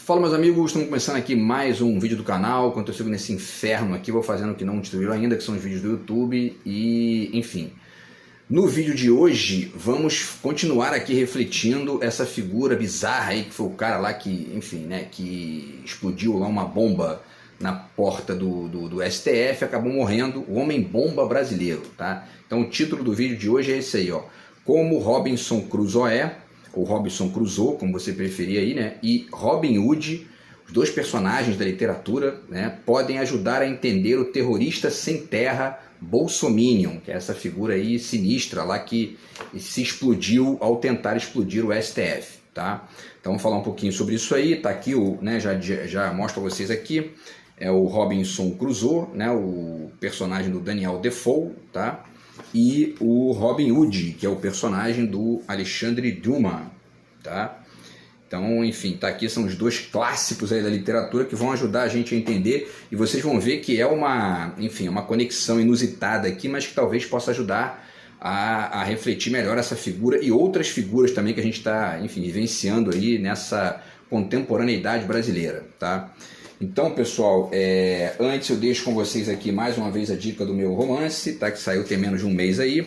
Fala, meus amigos, estamos começando aqui mais um vídeo do canal. Enquanto eu sigo nesse inferno aqui, vou fazendo o que não destruiu ainda, que são os vídeos do YouTube. E, enfim, no vídeo de hoje vamos continuar aqui refletindo essa figura bizarra aí, que foi o cara lá que, enfim, né, que explodiu lá uma bomba na porta do STF, acabou morrendo, o homem-bomba brasileiro, tá? Então o título do vídeo de hoje é esse aí, ó. Como Robinson Crusoe, ou Robinson Crusoe, como você preferir aí, né? E Robin Hood, os dois personagens da literatura, né, podem ajudar a entender o terrorista sem terra Bolsominion, que é essa figura aí sinistra lá que se explodiu ao tentar explodir o STF, tá? Então vamos falar um pouquinho sobre isso aí. Tá aqui o, né, já mostro para vocês aqui, é o Robinson Crusoe, né, o personagem do Daniel Defoe, tá? E o Robin Hood, que é o personagem do Alexandre Dumas, tá? Então, enfim, tá aqui, são os dois clássicos aí da literatura que vão ajudar a gente a entender, e vocês vão ver que é uma, enfim, uma conexão inusitada aqui, mas que talvez possa ajudar a refletir melhor essa figura e outras figuras também que a gente está, enfim, vivenciando aí nessa contemporaneidade brasileira, tá? Então, pessoal, antes eu deixo com vocês aqui mais uma vez a dica do meu romance, tá? Que saiu tem menos de um mês aí.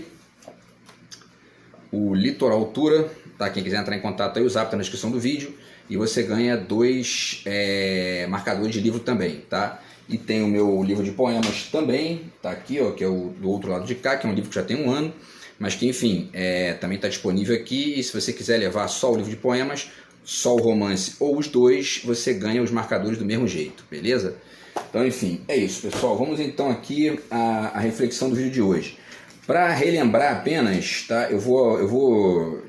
O Litoral Altura, tá? Quem quiser entrar em contato aí, o zap tá na descrição do vídeo. E você ganha dois marcadores de livro também, tá? E tem o meu livro de poemas também, tá aqui, ó, que é o do outro lado de cá, que é um livro que já tem um ano, mas que, enfim, também está disponível aqui. E se você quiser levar só o livro de poemas, só o romance ou os dois, você ganha os marcadores do mesmo jeito, beleza? Então, enfim, é isso, pessoal. Vamos então aqui à reflexão do vídeo de hoje. Para relembrar apenas, tá? Eu vou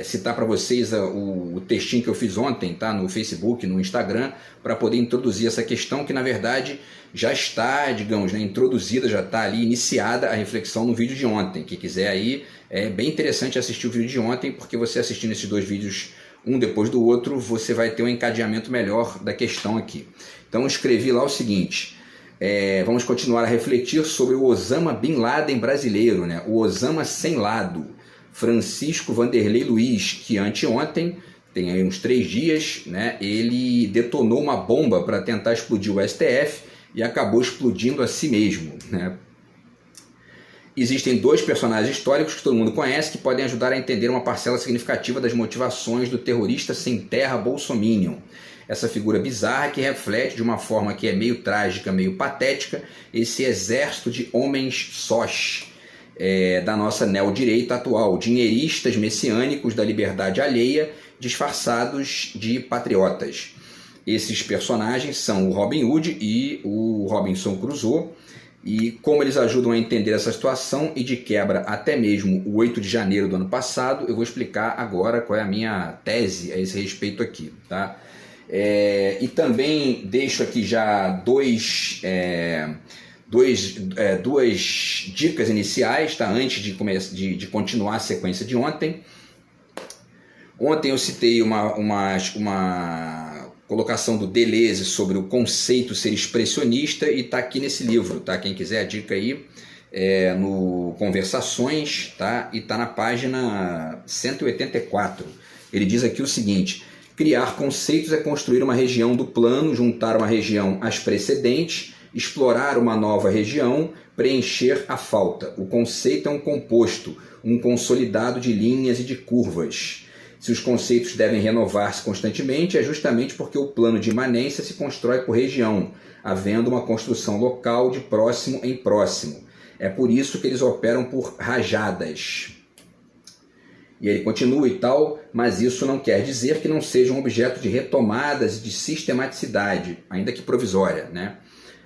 citar para vocês o textinho que eu fiz ontem, tá? No Facebook, no Instagram, para poder introduzir essa questão que, na verdade, já está, digamos, né, introduzida, já está ali iniciada a reflexão no vídeo de ontem. Quem quiser aí, é bem interessante assistir o vídeo de ontem, porque você assistindo esses dois vídeos um depois do outro, você vai ter um encadeamento melhor da questão aqui. Então eu escrevi lá o seguinte: vamos continuar a refletir sobre o Osama Bin Laden brasileiro, né? O Osama sem lado, Francisco Vanderlei Luiz, que anteontem, tem aí uns 3 dias, né, ele detonou uma bomba para tentar explodir o STF e acabou explodindo a si mesmo, né? Existem dois personagens históricos que todo mundo conhece que podem ajudar a entender uma parcela significativa das motivações do terrorista sem terra Bolsominion. Essa figura bizarra que reflete de uma forma que é meio trágica, meio patética, esse exército de homens sós da nossa neodireita atual, dinheiristas messiânicos da liberdade alheia, disfarçados de patriotas. Esses personagens são o Robin Hood e o Robinson Crusoe. E como eles ajudam a entender essa situação e de quebra até mesmo o 8 de janeiro do ano passado, eu vou explicar agora qual é a minha tese a esse respeito aqui, tá? E também deixo aqui já duas dicas iniciais, tá? Antes de continuar a sequência de ontem. Ontem eu citei uma colocação do Deleuze sobre o conceito ser expressionista e está aqui nesse livro, tá? Quem quiser a dica aí, no Conversações, tá? E está na página 184. Ele diz aqui o seguinte: criar conceitos é construir uma região do plano, juntar uma região às precedentes, explorar uma nova região, preencher a falta. O conceito é um composto, um consolidado de linhas e de curvas. Se os conceitos devem renovar-se constantemente, é justamente porque o plano de imanência se constrói por região, havendo uma construção local de próximo em próximo. É por isso que eles operam por rajadas. E ele continua e tal, mas isso não quer dizer que não seja um objeto de retomadas e de sistematicidade, ainda que provisória, né?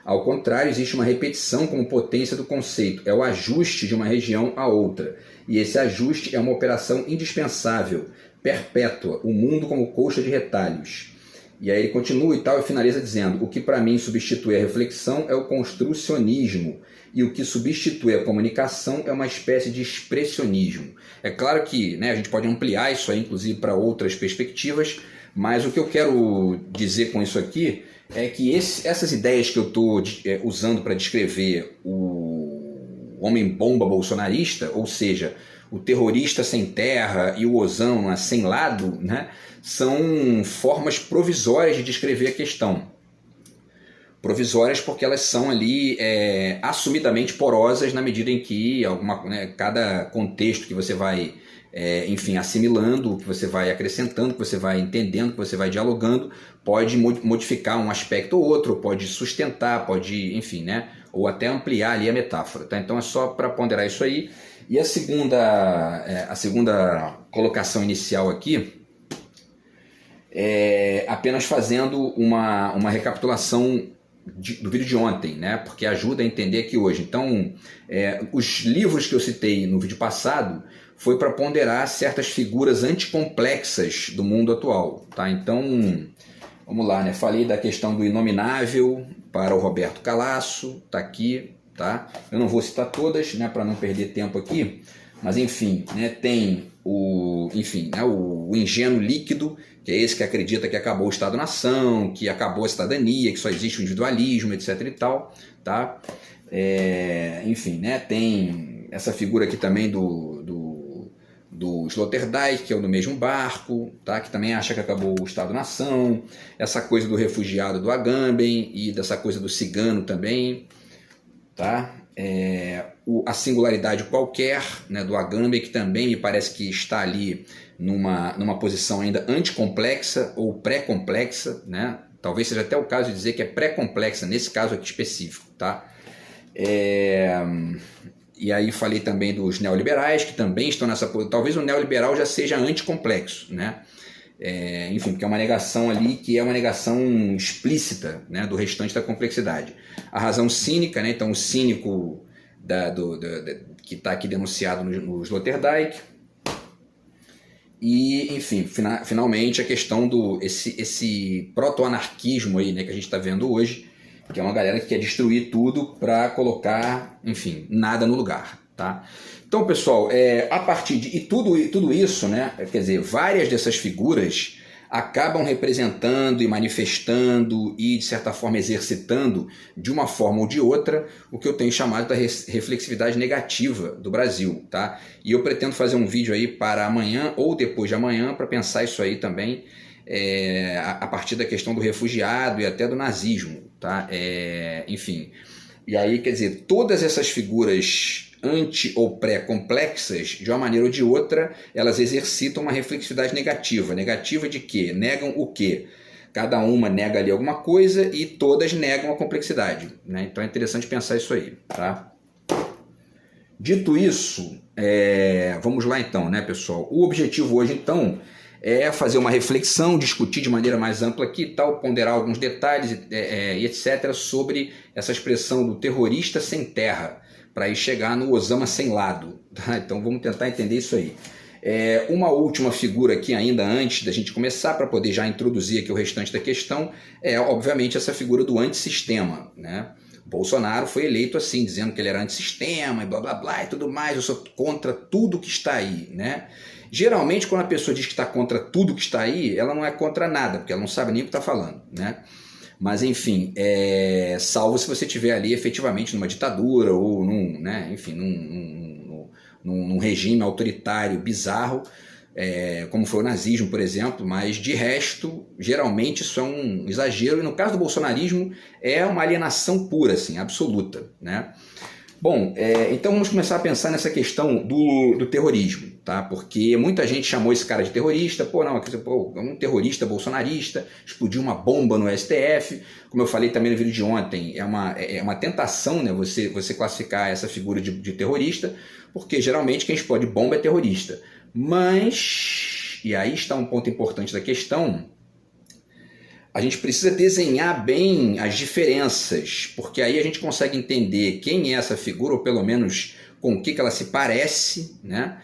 Ao contrário, existe uma repetição como potência do conceito, é o ajuste de uma região a outra. E esse ajuste é uma operação indispensável, perpétua, o mundo como colcha de retalhos. E aí ele continua e tal e finaliza dizendo: o que para mim substitui a reflexão é o construcionismo, e o que substitui a comunicação é uma espécie de expressionismo. É claro que, né, a gente pode ampliar isso aí, inclusive, para outras perspectivas, mas o que eu quero dizer com isso aqui é que essas ideias que eu estou usando para descrever o homem-bomba bolsonarista, ou seja, o terrorista sem terra e o Osama sem lado, né, são formas provisórias de descrever a questão. Provisórias porque elas são ali assumidamente porosas na medida em que cada contexto que você vai enfim, assimilando, que você vai acrescentando, que você vai entendendo, que você vai dialogando, pode modificar um aspecto ou outro, pode sustentar, pode, enfim, né, ou até ampliar ali a metáfora. Tá? Então é só para ponderar isso aí. E a segunda colocação inicial aqui é apenas fazendo uma recapitulação do vídeo de ontem, né? Porque ajuda a entender aqui hoje. Então, os livros que eu citei no vídeo passado foi para ponderar certas figuras anticomplexas do mundo atual, tá? Então, vamos lá, né? Falei da questão do Inominável para o Roberto Calasso, tá aqui, tá? Eu não vou citar todas, né, para não perder tempo aqui, mas enfim, né, tem o ingênuo líquido, que é esse que acredita que acabou o Estado-nação, que acabou a cidadania, que só existe o individualismo, etc e tal, tá? Enfim, né, tem essa figura aqui também do Sloterdijk, que é o do mesmo barco, tá? Que também acha que acabou o Estado-nação, essa coisa do refugiado do Agamben e dessa coisa do cigano também, tá? A singularidade qualquer, né, do Agamben, que também me parece que está ali numa posição ainda anticomplexa ou pré-complexa, né? Talvez seja até o caso de dizer que é pré-complexa nesse caso aqui específico, tá? E aí falei também dos neoliberais, que também estão nessa posição. Talvez o neoliberal já seja anticomplexo, né? Enfim, porque é uma negação ali que é uma negação explícita, né, do restante da complexidade. A razão cínica, né, então o cínico que está aqui denunciado no Sloterdijk. E, enfim, finalmente a questão esse proto-anarquismo aí, né, que a gente está vendo hoje, que é uma galera que quer destruir tudo para colocar, enfim, nada no lugar, tá? Então, pessoal, a partir de tudo isso, né, quer dizer, várias dessas figuras acabam representando e manifestando e, de certa forma, exercitando, de uma forma ou de outra, o que eu tenho chamado da reflexividade negativa do Brasil, tá? E eu pretendo fazer um vídeo aí para amanhã ou depois de amanhã para pensar isso aí também, a partir da questão do refugiado e até do nazismo, tá? Enfim, e aí, quer dizer, todas essas figuras anti ou pré-complexas, de uma maneira ou de outra, elas exercitam uma reflexividade negativa. Negativa de quê? Negam o quê? Cada uma nega ali alguma coisa e todas negam a complexidade, né? Então é interessante pensar isso aí, tá? Dito isso, vamos lá então, né, pessoal? O objetivo hoje, então, é fazer uma reflexão, discutir de maneira mais ampla aqui, tal, ponderar alguns detalhes e etc. sobre essa expressão do terrorista sem terra, para ir chegar no Osama sem lado, tá? Então vamos tentar entender isso aí. Uma última figura aqui ainda antes da gente começar, para poder já introduzir aqui o restante da questão, obviamente essa figura do antissistema, né? Bolsonaro foi eleito assim, dizendo que ele era antissistema e blá blá blá e tudo mais, eu sou contra tudo que está aí, né? Geralmente quando a pessoa diz que está contra tudo que está aí, ela não é contra nada, porque ela não sabe nem o que está falando, né? Mas enfim, salvo se você estiver ali efetivamente numa ditadura ou num regime autoritário bizarro, como foi o nazismo, por exemplo, mas de resto, geralmente isso é um exagero, e no caso do bolsonarismo é uma alienação pura, assim, absoluta, né? Bom, então vamos começar a pensar nessa questão do terrorismo, tá? Porque muita gente chamou esse cara de terrorista, é um terrorista bolsonarista, explodiu uma bomba no STF, como eu falei também no vídeo de ontem, é uma tentação, né, você classificar essa figura de terrorista, porque geralmente quem explode bomba é terrorista. Mas, e aí está um ponto importante da questão, a gente precisa desenhar bem as diferenças, porque aí a gente consegue entender quem é essa figura, ou pelo menos com o que ela se parece, né?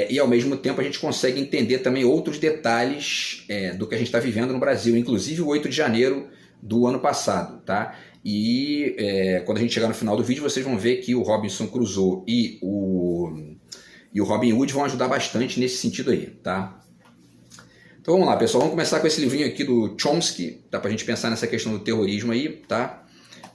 E ao mesmo tempo a gente consegue entender também outros detalhes do que a gente está vivendo no Brasil, inclusive o 8 de janeiro do ano passado, tá? E quando a gente chegar no final do vídeo, vocês vão ver que o Robinson Crusoe e o Robin Hood vão ajudar bastante nesse sentido aí, tá? Então vamos lá, pessoal, vamos começar com esse livrinho aqui do Chomsky, tá? Pra gente pensar nessa questão do terrorismo aí, tá?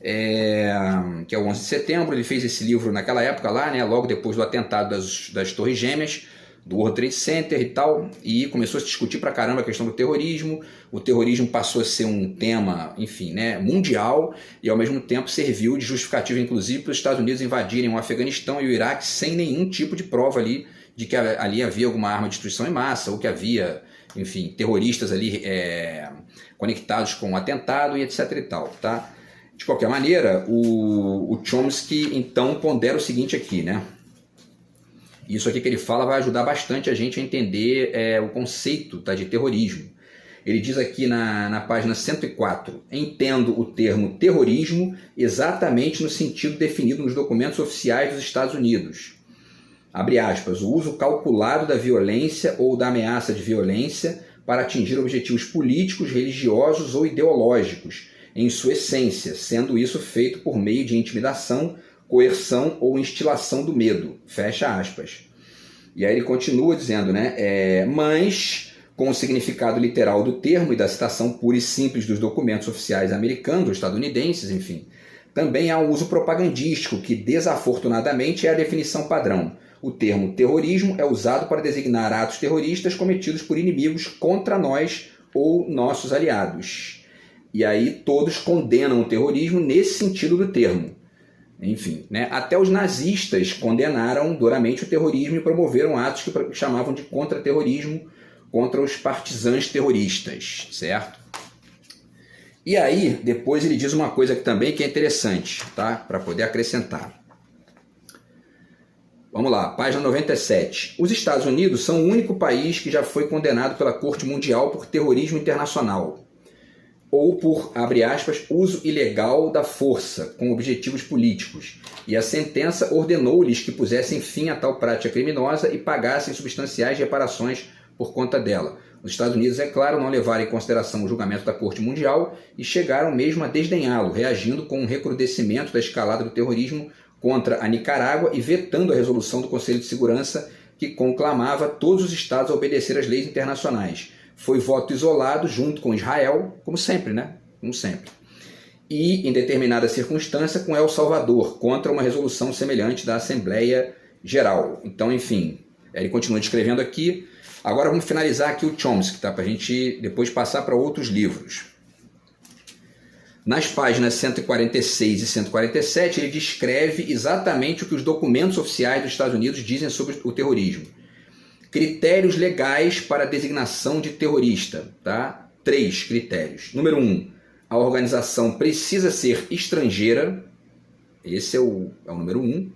que é o 11 de setembro. Ele fez esse livro naquela época lá, né, logo depois do atentado das Torres Gêmeas, do World Trade Center e tal, e começou a se discutir pra caramba a questão do terrorismo. O terrorismo passou a ser um tema, enfim, né, mundial, e ao mesmo tempo serviu de justificativa, inclusive, para os Estados Unidos invadirem o Afeganistão e o Iraque sem nenhum tipo de prova ali de que ali havia alguma arma de destruição em massa, ou que havia, enfim, terroristas ali conectados com o atentado e etc e tal, tá? De qualquer maneira, o Chomsky então pondera o seguinte aqui, né? Isso aqui que ele fala vai ajudar bastante a gente a entender o conceito, tá, de terrorismo. Ele diz aqui na página 104, entendo o termo terrorismo exatamente no sentido definido nos documentos oficiais dos Estados Unidos. Abre aspas, o uso calculado da violência ou da ameaça de violência para atingir objetivos políticos, religiosos ou ideológicos, em sua essência, sendo isso feito por meio de intimidação, coerção ou instilação do medo, fecha aspas. E aí ele continua dizendo, né, mas com o significado literal do termo e da citação pura e simples dos documentos oficiais americanos ou estadunidenses, enfim, também há um uso propagandístico que, desafortunadamente, é a definição padrão. O termo terrorismo é usado para designar atos terroristas cometidos por inimigos contra nós ou nossos aliados. E aí todos condenam o terrorismo nesse sentido do termo. Enfim, né? Até os nazistas condenaram duramente o terrorismo e promoveram atos que chamavam de contra-terrorismo contra os partisãs terroristas, certo? E aí, depois ele diz uma coisa que também que é interessante, tá? Para poder acrescentar. Vamos lá, página 97. Os Estados Unidos são o único país que já foi condenado pela Corte Mundial por terrorismo internacional, ou por, abre aspas, uso ilegal da força com objetivos políticos, e a sentença ordenou-lhes que pusessem fim a tal prática criminosa e pagassem substanciais reparações por conta dela. Os Estados Unidos, é claro, não levaram em consideração o julgamento da Corte Mundial e chegaram mesmo a desdenhá-lo, reagindo com um recrudescimento da escalada do terrorismo contra a Nicarágua e vetando a resolução do Conselho de Segurança que conclamava todos os estados a obedecer às leis internacionais. Foi voto isolado junto com Israel, como sempre, né? Como sempre. E, em determinada circunstância, com El Salvador, contra uma resolução semelhante da Assembleia Geral. Então, enfim, ele continua descrevendo aqui. Agora vamos finalizar aqui o Chomsky, tá? Para a gente depois passar para outros livros. Nas páginas 146 e 147, ele descreve exatamente o que os documentos oficiais dos Estados Unidos dizem sobre o terrorismo. Critérios legais para a designação de terrorista, tá? 3 critérios. Número 1, a organização precisa ser estrangeira. Esse é o número 1.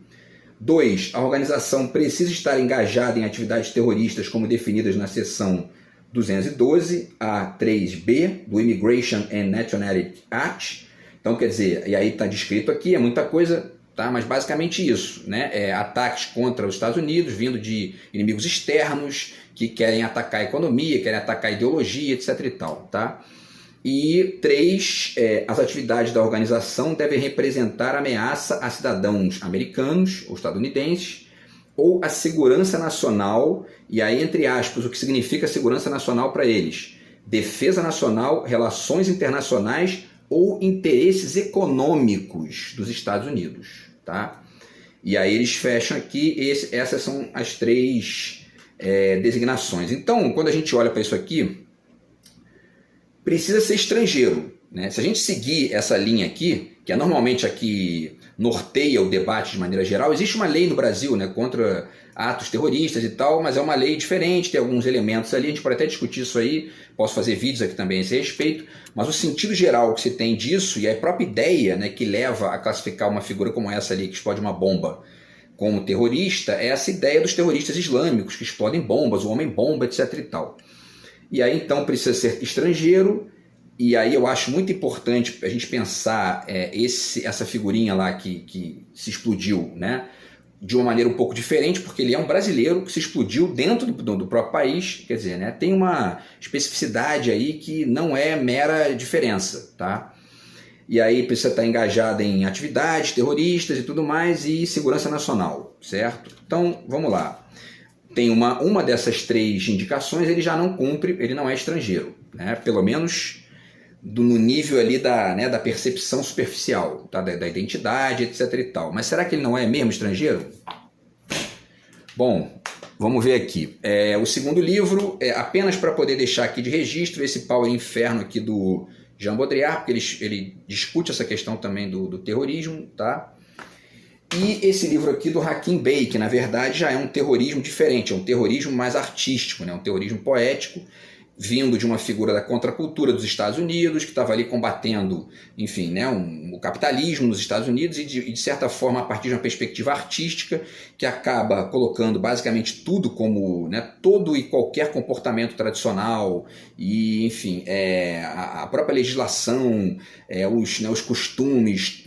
2, a organização precisa estar engajada em atividades terroristas como definidas na seção 212 a 3B do Immigration and Nationality Act. Então, quer dizer, e aí está descrito aqui, é muita coisa, tá? Mas basicamente isso, né? Ataques contra os Estados Unidos, vindo de inimigos externos, que querem atacar a economia, querem atacar a ideologia, etc. e tal, tá? E 3, as atividades da organização devem representar ameaça a cidadãos americanos ou estadunidenses, ou a segurança nacional, e aí entre aspas, o que significa segurança nacional para eles? Defesa nacional, relações internacionais ou interesses econômicos dos Estados Unidos, tá? E aí eles fecham aqui, essas são as 3 designações. Então, quando a gente olha para isso aqui, precisa ser estrangeiro, né? Se a gente seguir essa linha aqui, que é normalmente a que norteia o debate de maneira geral, existe uma lei no Brasil, né, contra atos terroristas e tal, mas é uma lei diferente, tem alguns elementos ali, a gente pode até discutir isso aí, posso fazer vídeos aqui também a esse respeito, mas o sentido geral que se tem disso, e a própria ideia, né, que leva a classificar uma figura como essa ali, que explode uma bomba, como terrorista, é essa ideia dos terroristas islâmicos, que explodem bombas, o homem-bomba, etc. e tal. E aí então precisa ser estrangeiro, e aí eu acho muito importante a gente pensar essa figurinha lá que se explodiu, né, de uma maneira um pouco diferente, porque ele é um brasileiro que se explodiu dentro do próprio país, quer dizer, né, tem uma especificidade aí que não é mera diferença, tá? E aí precisa estar engajado em atividades terroristas e tudo mais, e segurança nacional, certo? Então, vamos lá. Tem uma dessas 3 indicações, ele já não cumpre, ele não é estrangeiro, né? Pelo menos no nível ali da percepção superficial, tá? Da identidade, etc e tal. Mas será que ele não é mesmo estrangeiro? Bom, vamos ver aqui. O segundo livro, apenas para poder deixar aqui de registro, esse Pau e Inferno aqui do Jean Baudrillard, porque ele discute essa questão também do terrorismo, tá? E esse livro aqui do Hakim Bey, que na verdade já é um terrorismo diferente, é um terrorismo mais artístico, né? Um terrorismo poético, vindo de uma figura da contracultura dos Estados Unidos, que estava ali combatendo, enfim, né, o capitalismo nos Estados Unidos e de certa forma, a partir de uma perspectiva artística, que acaba colocando basicamente tudo como, né, todo e qualquer comportamento tradicional e, enfim, a própria legislação, os costumes,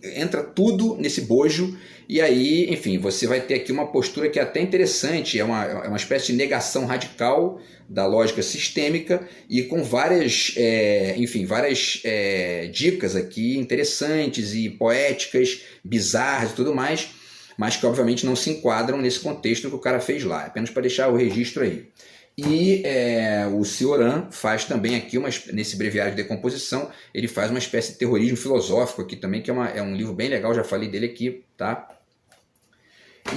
entra tudo nesse bojo. E aí, enfim, você vai ter aqui uma postura que é até interessante, é uma espécie de negação radical da lógica sistêmica e com várias dicas aqui interessantes e poéticas, bizarras e tudo mais, mas que obviamente não se enquadram nesse contexto que o cara fez lá, apenas para deixar o registro aí. E o Cioran faz também aqui, nesse breviário de decomposição, ele faz uma espécie de terrorismo filosófico aqui também, que é um livro bem legal, já falei dele aqui, tá?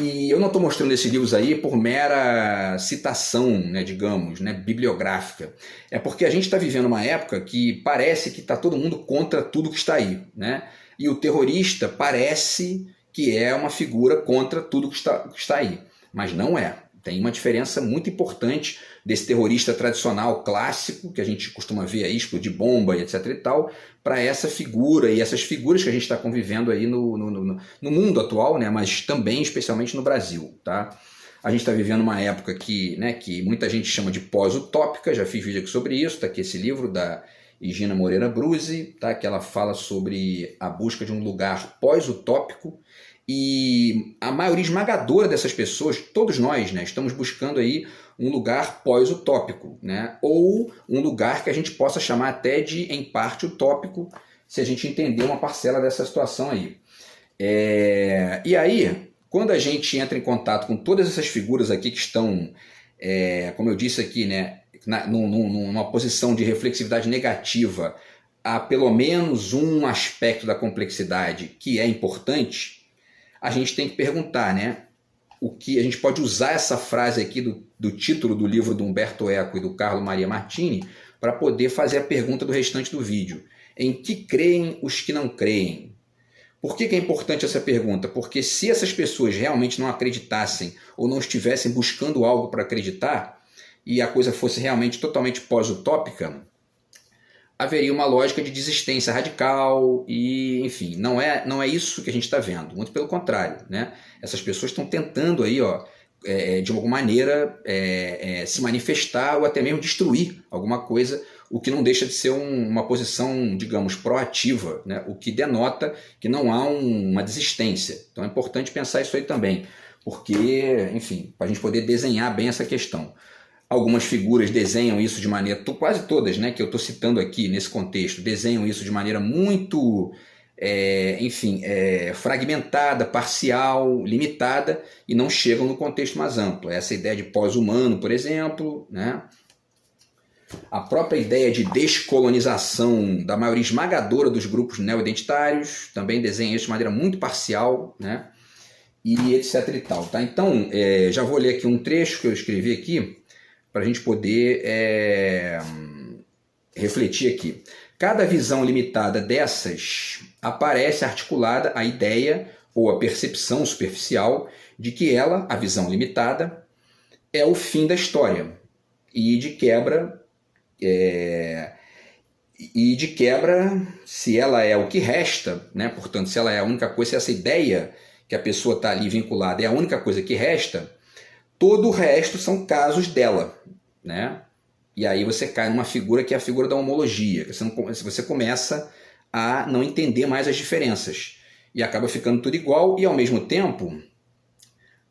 E eu não estou mostrando esses livros aí por mera citação, né, digamos, né, bibliográfica. É porque a gente está vivendo uma época que parece que está todo mundo contra tudo que está aí, né? E o terrorista parece que é uma figura contra tudo que está aí, mas não é. Tem uma diferença muito importante desse terrorista tradicional, clássico, que a gente costuma ver aí, explodir bomba e etc e tal, para essa figura e essas figuras que a gente está convivendo aí no mundo atual, né, mas também especialmente no Brasil, tá? A gente está vivendo uma época que muita gente chama de pós-utópica, já fiz vídeo aqui sobre isso, tá aqui esse livro da Higina Moreira Bruzzi, tá, que ela fala sobre a busca de um lugar pós-utópico. E a maioria esmagadora dessas pessoas, todos nós, né, estamos buscando aí um lugar pós-utópico, né, ou um lugar que a gente possa chamar até de, em parte, utópico, se a gente entender uma parcela dessa situação aí. E aí, quando a gente entra em contato com todas essas figuras aqui que estão, como eu disse aqui, né, numa posição de reflexividade negativa a pelo menos um aspecto da complexidade que é importante, a gente tem que perguntar, né, o que a gente pode usar essa frase aqui do título do livro do Umberto Eco e do Carlo Maria Martini para poder fazer a pergunta do restante do vídeo. Em que creem os que não creem? Por que é importante essa pergunta? Porque se essas pessoas realmente não acreditassem ou não estivessem buscando algo para acreditar e a coisa fosse realmente totalmente pós-utópica, haveria uma lógica de desistência radical e, enfim, não é isso que a gente está vendo. Muito pelo contrário, né? Essas pessoas estão tentando aí, de alguma maneira, se manifestar ou até mesmo destruir alguma coisa, o que não deixa de ser uma posição, digamos, proativa, né? O que denota que não há uma desistência. Então é importante pensar isso aí também, porque, enfim, para a gente poder desenhar bem essa questão. Algumas figuras desenham isso de maneira, quase todas, né, que eu estou citando aqui nesse contexto, desenham isso de maneira muito, fragmentada, parcial, limitada, e não chegam no contexto mais amplo. Essa ideia de pós-humano, por exemplo, né? A própria ideia de descolonização da maioria esmagadora dos grupos neo-identitários também desenha isso de maneira muito parcial, né? E etc e tal, tá? Então, já vou ler aqui um trecho que eu escrevi aqui, para a gente poder refletir aqui. Cada visão limitada dessas aparece articulada a ideia ou a percepção superficial de que ela, a visão limitada, é o fim da história e de quebra, se ela é o que resta, né? Portanto, se ela é a única coisa, se essa ideia que a pessoa está ali vinculada é a única coisa que resta, todo o resto são casos dela, né? E aí você cai numa figura que é a figura da homologia, que você começa a não entender mais as diferenças e acaba ficando tudo igual, e ao mesmo tempo,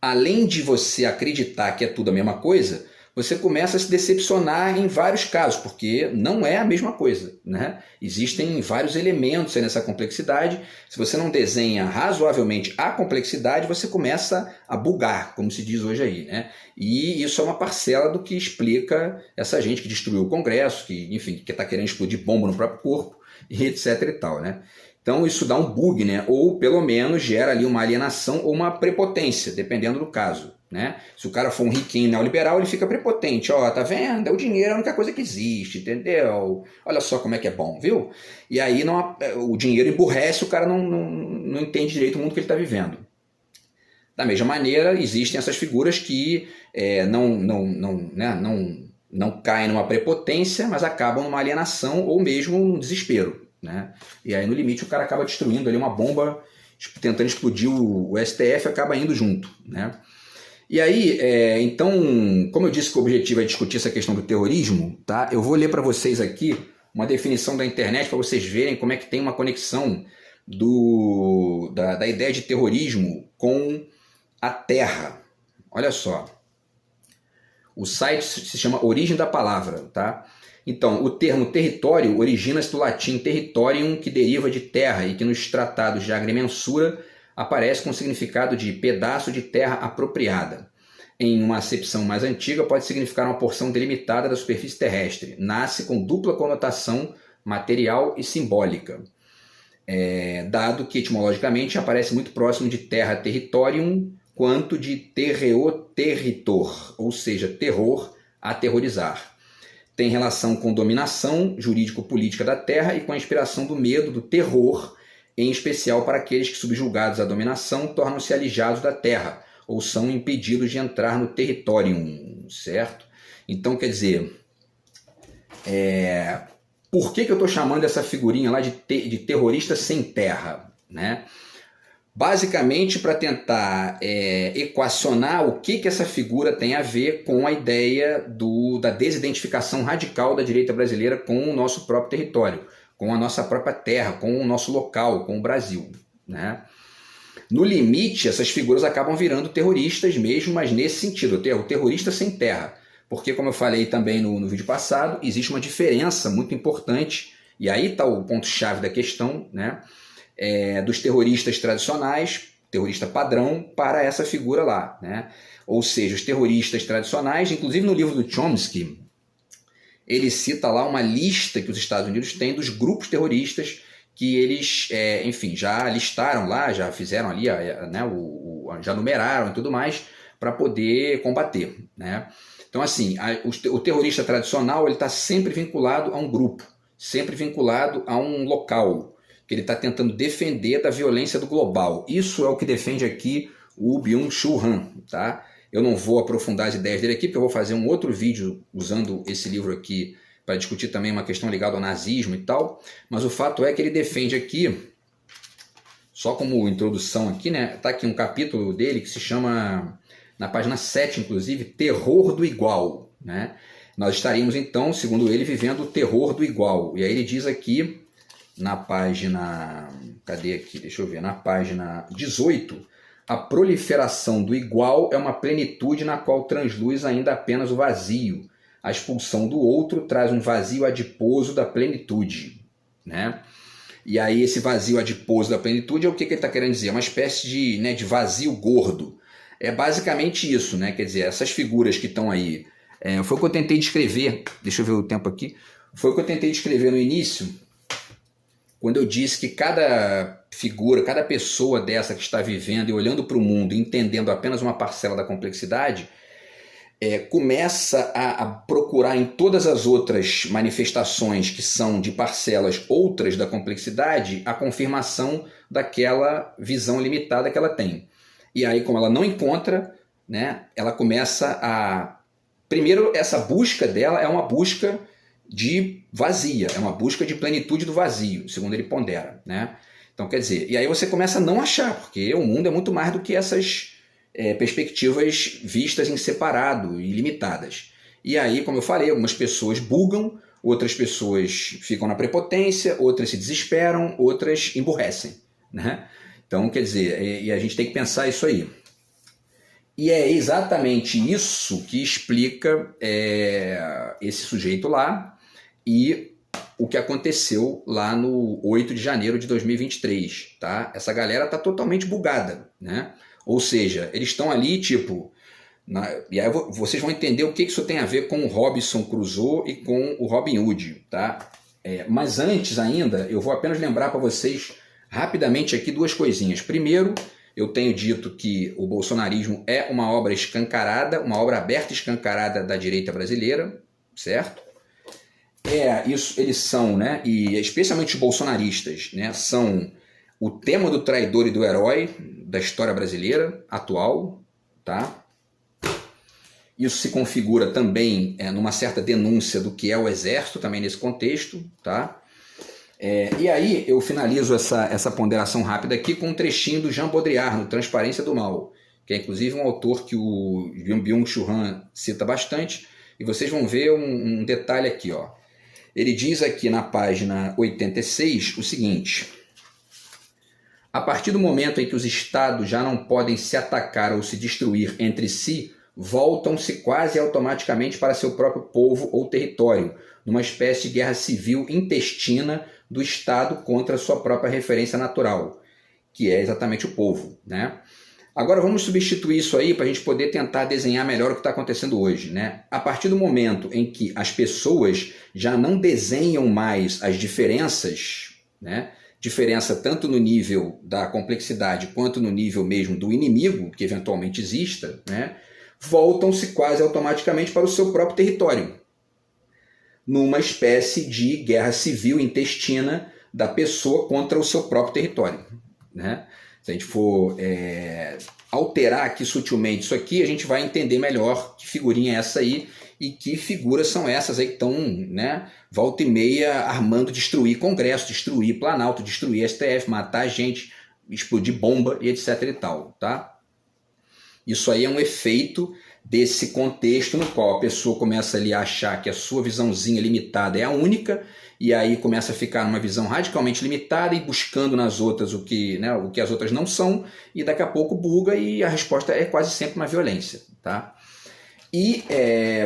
além de você acreditar que é tudo a mesma coisa, você começa a se decepcionar em vários casos, porque não é a mesma coisa, né? Existem vários elementos aí nessa complexidade. Se você não desenha razoavelmente a complexidade, você começa a bugar, como se diz hoje aí, né? E isso é uma parcela do que explica essa gente que destruiu o Congresso, que, enfim, que está querendo explodir bomba no próprio corpo, e etc e tal, né? Então isso dá um bug, né? Ou pelo menos gera ali uma alienação ou uma prepotência, dependendo do caso, né? Se o cara for um riquinho neoliberal, ele fica prepotente. Ó, tá vendo? O dinheiro é a única coisa que existe, entendeu? Olha só como é que é bom, viu? E aí o dinheiro emburrece, o cara não entende direito o mundo que ele está vivendo. Da mesma maneira, existem essas figuras que não caem numa prepotência, mas acabam numa alienação ou mesmo num desespero, né? E aí, no limite, o cara acaba destruindo ali uma bomba, tentando explodir o STF, acaba indo junto, né? E aí, então, como eu disse que o objetivo é discutir essa questão do terrorismo, tá? Eu vou ler para vocês aqui uma definição da internet para vocês verem como é que tem uma conexão da ideia de terrorismo com a Terra. Olha só. O site se chama Origem da Palavra, tá? Então, o termo território origina-se do latim territorium, que deriva de terra e que nos tratados de agrimensura aparece com o significado de pedaço de terra apropriada. Em uma acepção mais antiga, pode significar uma porção delimitada da superfície terrestre. Nasce com dupla conotação material e simbólica. Dado que, etimologicamente, aparece muito próximo de terra territorium, quanto de terreo territor, ou seja, terror, aterrorizar. Tem relação com dominação jurídico-política da terra e com a inspiração do medo, do terror, em especial para aqueles que, subjugados à dominação, tornam-se alijados da terra ou são impedidos de entrar no território, certo? Então, quer dizer, por que eu estou chamando essa figurinha lá de terrorista sem terra, né? Basicamente para tentar equacionar o que essa figura tem a ver com a ideia da desidentificação radical da direita brasileira com o nosso próprio território, com a nossa própria terra, com o nosso local, com o Brasil, né? No limite, essas figuras acabam virando terroristas mesmo, mas nesse sentido, o terrorista sem terra. Porque, como eu falei também no vídeo passado, existe uma diferença muito importante, e aí está o ponto-chave da questão, né? Dos terroristas tradicionais, terrorista padrão, para essa figura lá, né? Ou seja, os terroristas tradicionais, inclusive no livro do Chomsky, ele cita lá uma lista que os Estados Unidos têm dos grupos terroristas que eles, enfim, já listaram lá, já fizeram ali, né, já numeraram e tudo mais, para poder combater, né? Então, assim, o terrorista tradicional está sempre vinculado a um grupo, sempre vinculado a um local, que ele está tentando defender da violência do global. Isso é o que defende aqui o Byung-Chul Han, tá? Eu não vou aprofundar as ideias dele aqui, porque eu vou fazer um outro vídeo usando esse livro aqui para discutir também uma questão ligada ao nazismo e tal, mas o fato é que ele defende aqui, só como introdução aqui, né? Tá aqui um capítulo dele que se chama, na página 7, inclusive, Terror do Igual, né? Nós estaríamos, então, segundo ele, vivendo o terror do igual. E aí ele diz aqui, na página, cadê aqui? Deixa eu ver, na página 18, a proliferação do igual é uma plenitude na qual transluz ainda apenas o vazio. A expulsão do outro traz um vazio adiposo da plenitude, né? E aí esse vazio adiposo da plenitude é o que ele está querendo dizer? É uma espécie de vazio gordo. É basicamente isso, né? Quer dizer, essas figuras que estão aí, foi o que eu tentei descrever, deixa eu ver o tempo aqui, foi o que eu tentei descrever no início, quando eu disse que cada figura, cada pessoa dessa que está vivendo e olhando para o mundo, entendendo apenas uma parcela da complexidade, começa a procurar em todas as outras manifestações que são de parcelas outras da complexidade a confirmação daquela visão limitada que ela tem. E aí, como ela não encontra, né, ela começa a... Primeiro, essa busca dela é uma busca de vazia, é uma busca de plenitude do vazio, segundo ele pondera, né? Então, quer dizer, e aí você começa a não achar, porque o mundo é muito mais do que essas perspectivas vistas em separado e limitadas. E aí, como eu falei, algumas pessoas bugam, outras pessoas ficam na prepotência, outras se desesperam, outras emburrecem, né? Então, quer dizer, e a gente tem que pensar isso aí. E é exatamente isso que explica esse sujeito lá e o que aconteceu lá no 8 de janeiro de 2023, tá? Essa galera tá totalmente bugada, né? Ou seja, eles estão ali, tipo... e aí vocês vão entender o que isso tem a ver com o Robinson Crusoe e com o Robin Hood, tá? Mas antes ainda, eu vou apenas lembrar para vocês rapidamente aqui duas coisinhas. Primeiro, eu tenho dito que o bolsonarismo é uma obra escancarada, uma obra aberta e escancarada da direita brasileira, certo? Isso, eles são, né, e especialmente os bolsonaristas, né, são o tema do traidor e do herói da história brasileira atual, tá? Isso se configura também numa certa denúncia do que é o exército, também nesse contexto, tá? E aí eu finalizo essa ponderação rápida aqui com um trechinho do Jean Baudrillard, no Transparência do Mal, que é inclusive um autor que o Byung-Chul Han cita bastante, e vocês vão ver um detalhe aqui, ó. Ele diz aqui na página 86 o seguinte: a partir do momento em que os estados já não podem se atacar ou se destruir entre si, voltam-se quase automaticamente para seu próprio povo ou território, numa espécie de guerra civil intestina do estado contra sua própria referência natural, que é exatamente o povo, né? Agora vamos substituir isso aí para a gente poder tentar desenhar melhor o que está acontecendo hoje, né? A partir do momento em que as pessoas já não desenham mais as diferenças, né? Diferença tanto no nível da complexidade quanto no nível mesmo do inimigo, que eventualmente exista, né? Voltam-se quase automaticamente para o seu próprio território, numa espécie de guerra civil intestina da pessoa contra o seu próprio território, né? Se a gente for alterar aqui sutilmente isso aqui, a gente vai entender melhor que figurinha é essa aí e que figuras são essas aí que estão, né, volta e meia armando destruir Congresso, destruir Planalto, destruir STF, matar gente, explodir bomba e etc e tal, tá? Isso aí é um efeito desse contexto no qual a pessoa começa ali a achar que a sua visãozinha limitada é a única, e aí começa a ficar numa visão radicalmente limitada e buscando nas outras o que as outras não são, e daqui a pouco buga e a resposta é quase sempre uma violência, tá? E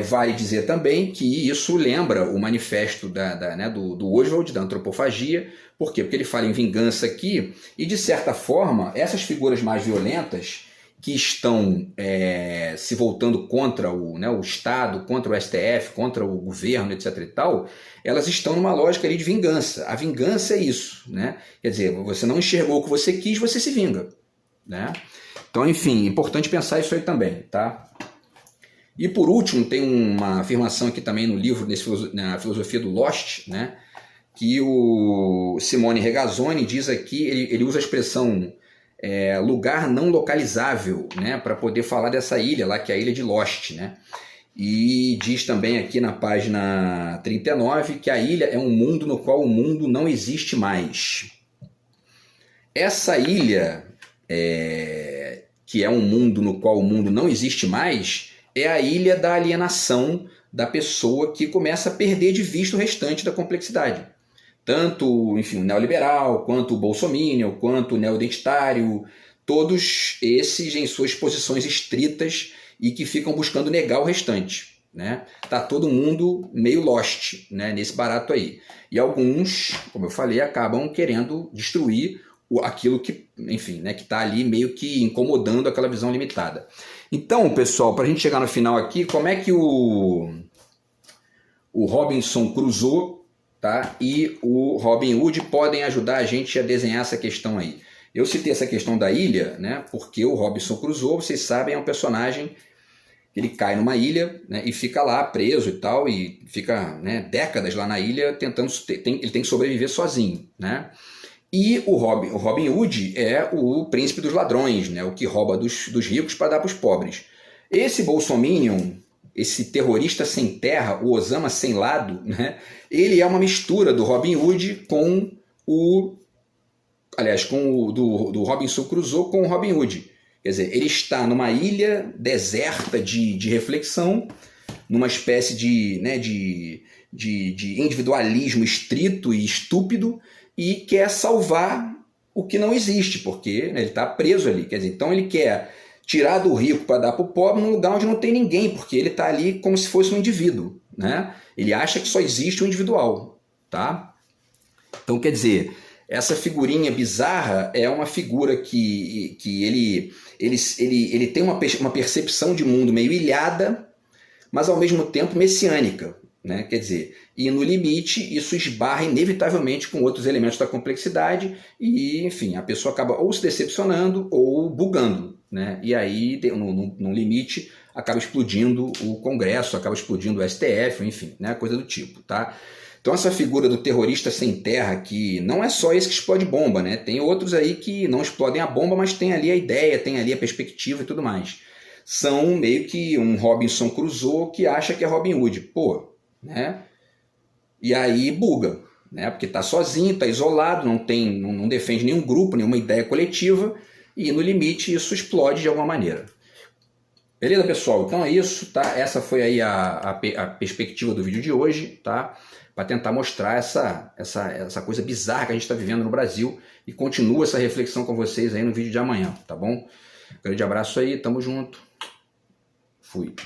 vale dizer também que isso lembra o manifesto do Oswald, da antropofagia. Por quê? Porque ele fala em vingança aqui, e de certa forma essas figuras mais violentas que estão se voltando contra o Estado, contra o STF, contra o governo, etc. e tal, elas estão numa lógica ali de vingança. A vingança é isso, né? Quer dizer, você não enxergou o que você quis, você se vinga, né? Então, enfim, importante pensar isso aí também, tá? E por último, tem uma afirmação aqui também no livro, na filosofia do Lost, né? Que o Simone Regazzoni diz aqui, ele usa a expressão lugar não localizável, né, para poder falar dessa ilha lá, que é a ilha de Lost, né? E diz também aqui na página 39 que a ilha é um mundo no qual o mundo não existe mais. Essa ilha, que é um mundo no qual o mundo não existe mais, é a ilha da alienação da pessoa que começa a perder de vista o restante da complexidade. Tanto, enfim, o neoliberal, quanto o bolsominion, quanto o neoidentitário, todos esses em suas posições estritas e que ficam buscando negar o restante, né? Tá todo mundo meio lost, né, nesse barato aí. E alguns, como eu falei, acabam querendo destruir aquilo que, enfim, né, que está ali meio que incomodando aquela visão limitada. Então, pessoal, para a gente chegar no final aqui, como é que o Robinson Crusoe, tá, e o Robin Hood podem ajudar a gente a desenhar essa questão aí? Eu citei essa questão da ilha, né, porque o Robinson Crusoe, vocês sabem, é um personagem que ele cai numa ilha, né, e fica lá preso e tal, e fica, né, décadas lá na ilha tentando, ele tem que sobreviver sozinho, né? E o Robin Hood é o príncipe dos ladrões, né, o que rouba dos ricos para dar para os pobres. Esse bolsominion, esse terrorista sem terra, o Osama sem lado, né, ele é uma mistura do Robin Hood com do Robinson Crusoe com o Robin Hood. Quer dizer, ele está numa ilha deserta de reflexão, numa espécie de individualismo estrito e estúpido, e quer salvar o que não existe, porque, né, ele está preso ali. Quer dizer, então ele quer tirar do rico para dar para o pobre num lugar onde não tem ninguém, porque ele está ali como se fosse um indivíduo, né? Ele acha que só existe o individual, tá? Então, quer dizer, essa figurinha bizarra é uma figura que ele tem uma percepção de mundo meio ilhada, mas ao mesmo tempo messiânica, né? Quer dizer, e no limite isso esbarra inevitavelmente com outros elementos da complexidade e, enfim, a pessoa acaba ou se decepcionando ou bugando, né? E aí, no limite, acaba explodindo o Congresso, acaba explodindo o STF, enfim, né? Coisa do tipo, tá? Então essa figura do terrorista sem terra, que não é só esse que explode bomba, né? Tem outros aí que não explodem a bomba, mas tem ali a ideia, tem ali a perspectiva e tudo mais. São meio que um Robinson Crusoe que acha que é Robin Hood. Pô, né? E aí buga, né? Porque tá sozinho, tá isolado, não defende nenhum grupo, nenhuma ideia coletiva, e no limite isso explode de alguma maneira. Beleza, pessoal? Então é isso, tá? Essa foi aí a perspectiva do vídeo de hoje, tá? Para tentar mostrar essa coisa bizarra que a gente está vivendo no Brasil, e continuo essa reflexão com vocês aí no vídeo de amanhã, tá bom? Grande abraço aí, tamo junto. Fui.